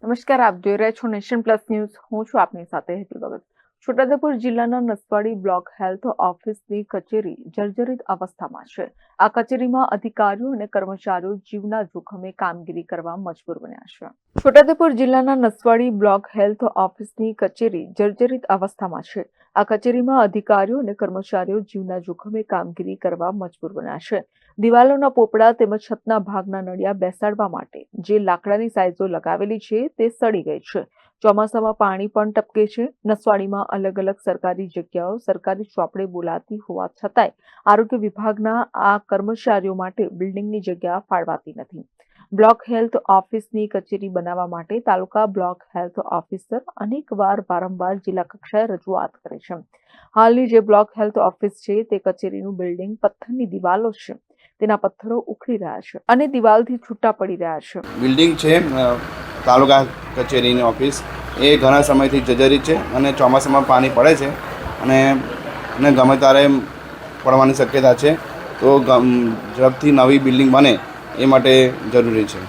નમસ્કાર, આપ જોઈ રહ્યા છો નેશન પ્લસ ન્યૂઝ. હું છું આપની સાથે હેતુ ભગત. છોટાઉદેપુર જિલ્લાના નસવાડી બ્લોક હેલ્થ ઓફિસની કચેરી જર્જરિત અવસ્થામાં છે. આ કચેરીમાં અધિકારીઓ અને કર્મચારીઓ જીવના જોખમે કામગીરી કરવા મજબૂર બન્યા છે. છોટાઉદેપુર જિલ્લાના નસવાડી બ્લોક હેલ્થ ઓફિસની કચેરી જર્જરિત અવસ્થામાં છે. આ કચેરીમાં અધિકારીઓ અને કર્મચારીઓ જીવના જોખમે કામગીરી કરવા મજબૂર બન્યા છે. દિવાલોના પોપડા તેમજ છતના ભાગના નળિયા બેસાડવા માટે જે લાકડાની સાઇઝો લગાવેલી છે તે સડી ગઈ છે. ચોમાસામાં પાણી પણ ટપકે છે. નસવાડીમાં અલગ અલગ સરકારી જગ્યાઓ સરકારી ચોપડે બોલાતી હોવા છતાંય આરોગ્ય વિભાગના આ કર્મચારીઓ માટે બિલ્ડિંગની જગ્યા ફાળવાતી નથી. બ્લોક હેલ્થ ઓફિસની કચેરી બનાવવા માટે તાલુકા બ્લોક હેલ્થ ઓફિસર અનેકવાર વારંવાર જિલ્લા કક્ષાએ રજૂઆત કરે છે. હાલની જે બ્લોક હેલ્થ ઓફિસ છે તે કચેરીનું બિલ્ડિંગ પથ્થરની દિવાલો છે. તેના પથ્થરો ઉખડી રહ્યા છે અને દિવાલથી છૂટા પડી રહ્યા છે. બિલ્ડિંગ છે તાલુકા કચેરીની ઓફિસ એ ઘણા સમયથી જર્જરિત છે અને ચોમાસામાં પાણી પડે છે અને ગમે ત્યારે પડવાની શક્યતા છે. તો ઝડપથી નવી બિલ્ડિંગ બને એ માટે જરૂરી છે.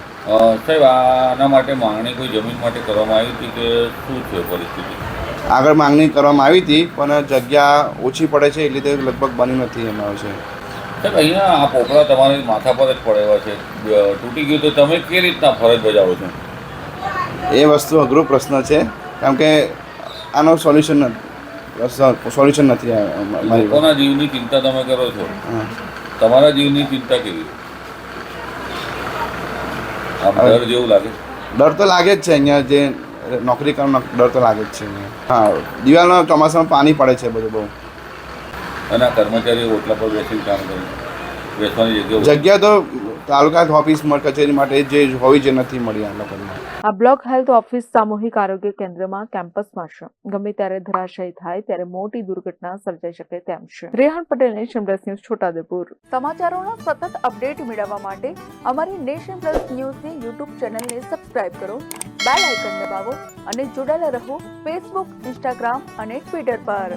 સાહેબ, આના માટે માંગણી કોઈ જમીન માટે કરવામાં આવી હતી કે શું છે પરિસ્થિતિ? આગળ માંગણી કરવામાં આવી હતી પણ જગ્યા ઓછી પડે છે એટલે તે લગભગ બની નથી એમાં છે. સાહેબ, અહીંયા આ પોપડા તમારી માથા પર જ પડેલા છે, તૂટી ગયું તો તમે કેવી રીતના ફરજ બજાવો છો? એ વસ્તુ અઘરો પ્રશ્ન છે કારણ કે આનો સોલ્યુશન નથી. લોકોના જીવની ચિંતા તમે કરો છો, તમારા જીવની ચિંતા કેવી? આમ ડર જેવું લાગે? ડર તો લાગે જ છે. અહીંયા જે નોકરી કરવાનો ડર તો લાગે જ છે. હા, દિવાલમાં ચોમાસામાં પાણી પડે છે બધું બહુ. અને આ કર્મચારીઓ ઓટલા પર બેસી કામ કરે, બેસવાની જગ્યા તો તાલુકા ઓફિસ કચેરી માટે જે હોવી જે નથી મળી આ લોકોને. આ બ્લોક હેલ્થ ઓફિસ સામૂહિક આરોગ્ય કેન્દ્રમાં કેમ્પસમાં છે. ગમે ત્યારે ધરાશયી થાય ત્યારે મોટી દુર્ઘટના સર્જાઈ શકે તેમ છે. Rehan Patel, Nation Plus news, Chhotaudepur. સમાચારોના સતત અપડેટ મેળવવા માટે અમારી નેશન પ્લસ ન્યૂઝની યુટ્યુબ ચેનલને સબસ્ક્રાઇબ કરો, બેલ આઇકન દબાવો અને જોડાયેલા રહો ફેસબુક, ઇન્સ્ટાગ્રામ અને ટ્વિટર પર.